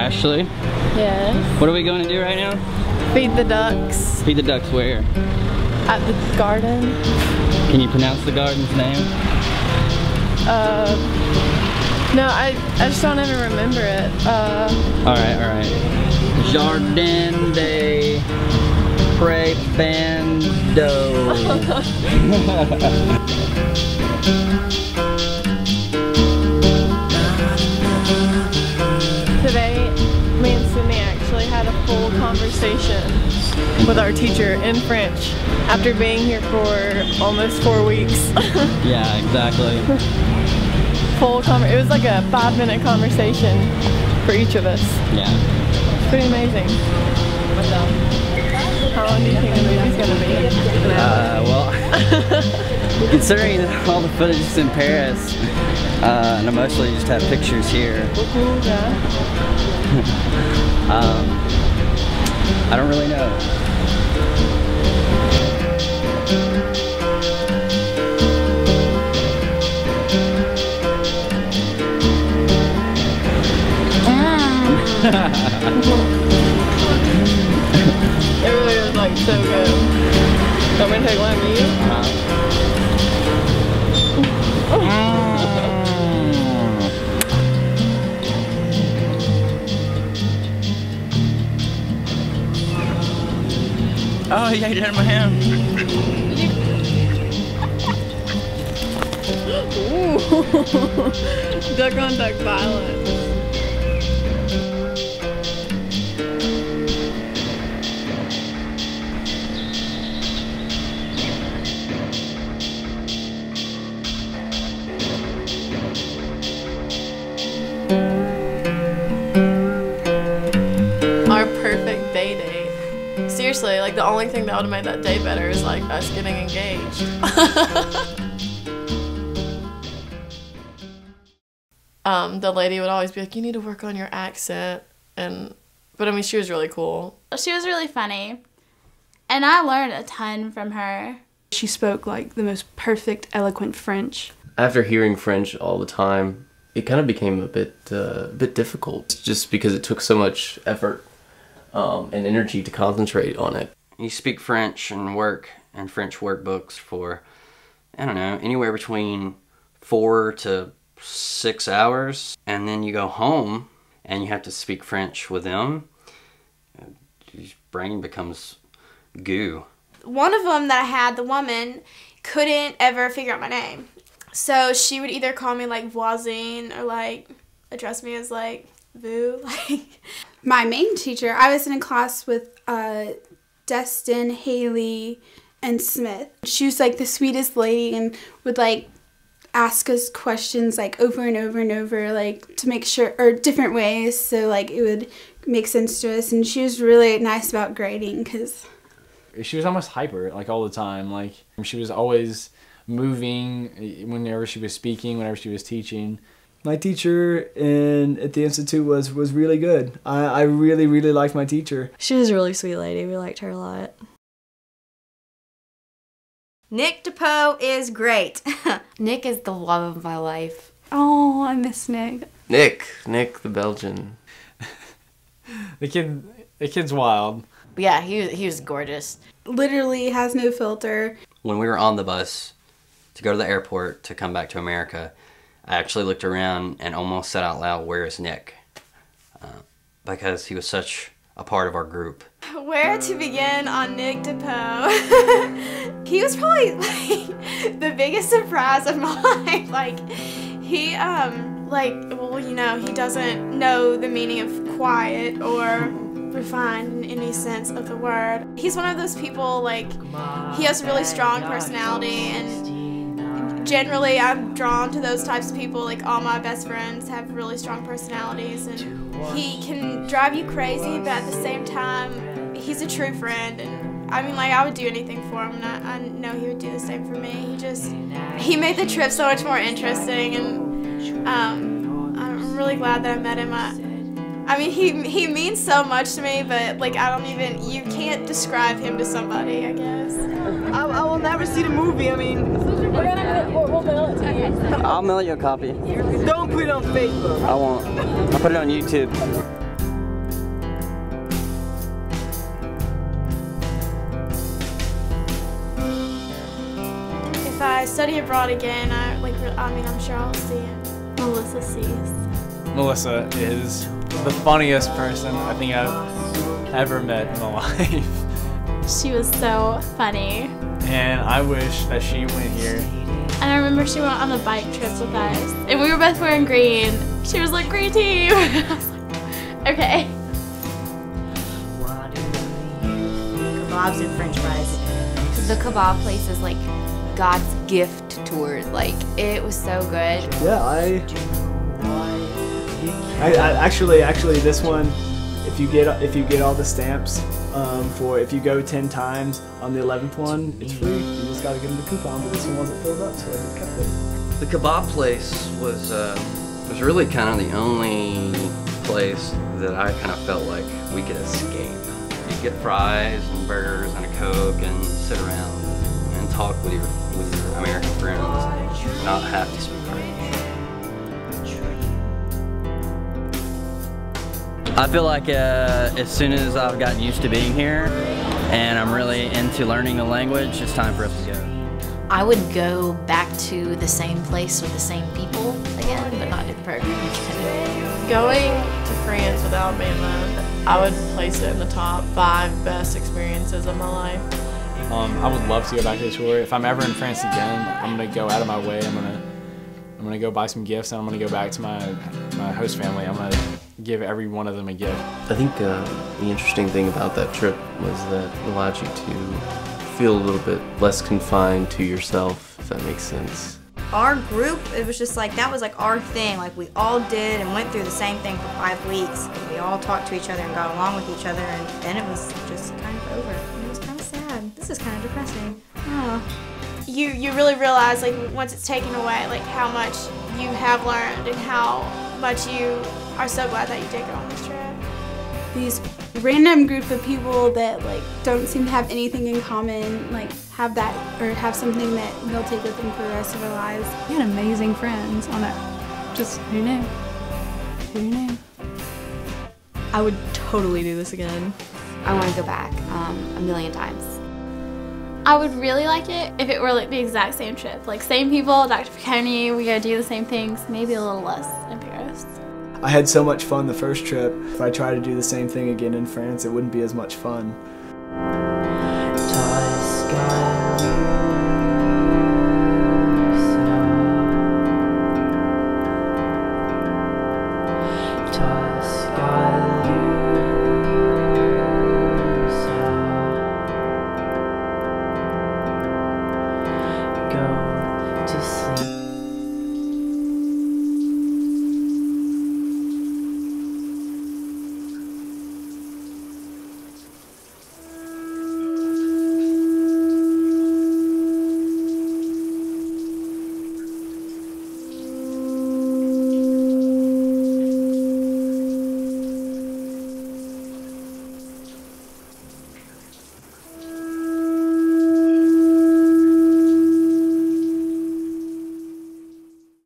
Ashley? Yes. What are we going to do right now? Feed the ducks. Feed the ducks where? At the garden. Can you pronounce the garden's name? No, I just don't even remember it. Alright. Jardin de Prebando. Today, me and Sydney actually had a full conversation with our teacher in French after being here for almost 4 weeks. Yeah, exactly. It was like a 5-minute conversation for each of us. Yeah. It's pretty amazing. How long do you think the movie's gonna be? Well, considering all the footage is in Paris, and I mostly just have pictures here. Yeah. I don't really know. It really was like so good. Want me to take one of you? Oh, you ate it in my hand. Ooh. Duck on duck violence. Our perfect day date. Seriously, like the only thing that would have made that day better is like us getting engaged. The lady would always be like, you need to work on your accent, but I mean, she was really cool. She was really funny, and I learned a ton from her. She spoke like the most perfect, eloquent French. After hearing French all the time, it kind of became a bit difficult, just because it took so much effort and energy to concentrate on it. You speak French and work in French workbooks for, I don't know, anywhere between 4 to 6 hours, and then you go home and you have to speak French with them. Your brain becomes goo. One of them that I had, the woman, couldn't ever figure out my name. So she would either call me like voisine or like address me as like vous. My main teacher, I was in a class with Destin, Haley, and Smith. She was like the sweetest lady and would like ask us questions like over and over and over, like to make sure, or different ways, so like it would make sense to us. And she was really nice about grading because she was almost hyper like all the time. Like she was always moving whenever she was speaking, whenever she was teaching. My teacher at the Institute was really good. I really liked my teacher. She was a really sweet lady. We liked her a lot. Nick DePoe is great. Nick is the love of my life. Oh, I miss Nick. Nick the Belgian. The kid's wild. Yeah, he was gorgeous. Literally has no filter. When we were on the bus to go to the airport to come back to America, I actually looked around and almost said out loud, "Where is Nick?" Because he was such a part of our group. Where to begin on Nick DePoe? He was probably like the biggest surprise of my life. Like he well, you know, he doesn't know the meaning of quiet or refined in any sense of the word. He's one of those people, like, he has a really strong personality, and generally I'm drawn to those types of people. Like, all my best friends have really strong personalities, and he can drive you crazy, but at the same time, he's a true friend. And I mean, like, I would do anything for him, and I know he would do the same for me. He made the trip so much more interesting, and I'm really glad that I met him. I mean, he means so much to me, but like you can't describe him to somebody, I guess. I will never see the movie. I mean, we'll mail it to you. I'll mail you a copy. Don't put it on Facebook. I won't. I'll put it on YouTube. if I study abroad again, I'm sure I'll see it. Melissa sees. Melissa is the funniest person I think I've ever met in my life. She was so funny. And I wish that she went here. And I remember she went on a bike trip with us. And we were both wearing green. She was like, green team. I was like, okay. Kebabs and french fries. The kebab place is like God's gift to her. Like, it was so good. Yeah, I actually this one, if you get all the stamps if you go 10 times on the 11th one, it's free. You just gotta give them the coupon, but this one wasn't filled up, so I just kept it. The kebab place was really kind of the only place that I kind of felt like we could escape. You get fries and burgers and a Coke and sit around and talk with your American friends, not have to speak French. I feel like as soon as I've gotten used to being here and I'm really into learning the language, it's time for us to go. I would go back to the same place with the same people again, but not do the program again. Going to France with Alabama, I would place it in the top 5 best experiences of my life. I would love to go back to the tour. If I'm ever in France again, I'm gonna go out of my way. I'm gonna go buy some gifts, and I'm gonna go back to my host family. I'm gonna give every one of them a gift. I think the interesting thing about that trip was that it allowed you to feel a little bit less confined to yourself, if that makes sense. Our group, it was just like, that was like our thing. Like, we all did and went through the same thing for 5 weeks. We all talked to each other and got along with each other, and then it was just kind of over. And it was kind of sad. This is kind of depressing. Oh. You really realize, like, once it's taken away, like, how much you have learned and how much you are so glad that you did go on this trip. These random group of people that like don't seem to have anything in common, like have that or have something that they'll take with them for the rest of their lives. We had amazing friends on that. Just who knew? Who knew? I would totally do this again. I want to go back a million times. I would really like it if it were like the exact same trip. Like, same people, Dr. Piccone, we gotta do the same things, maybe a little less in Paris. I had so much fun the first trip. If I try to do the same thing again in France, it wouldn't be as much fun. Toy Sky.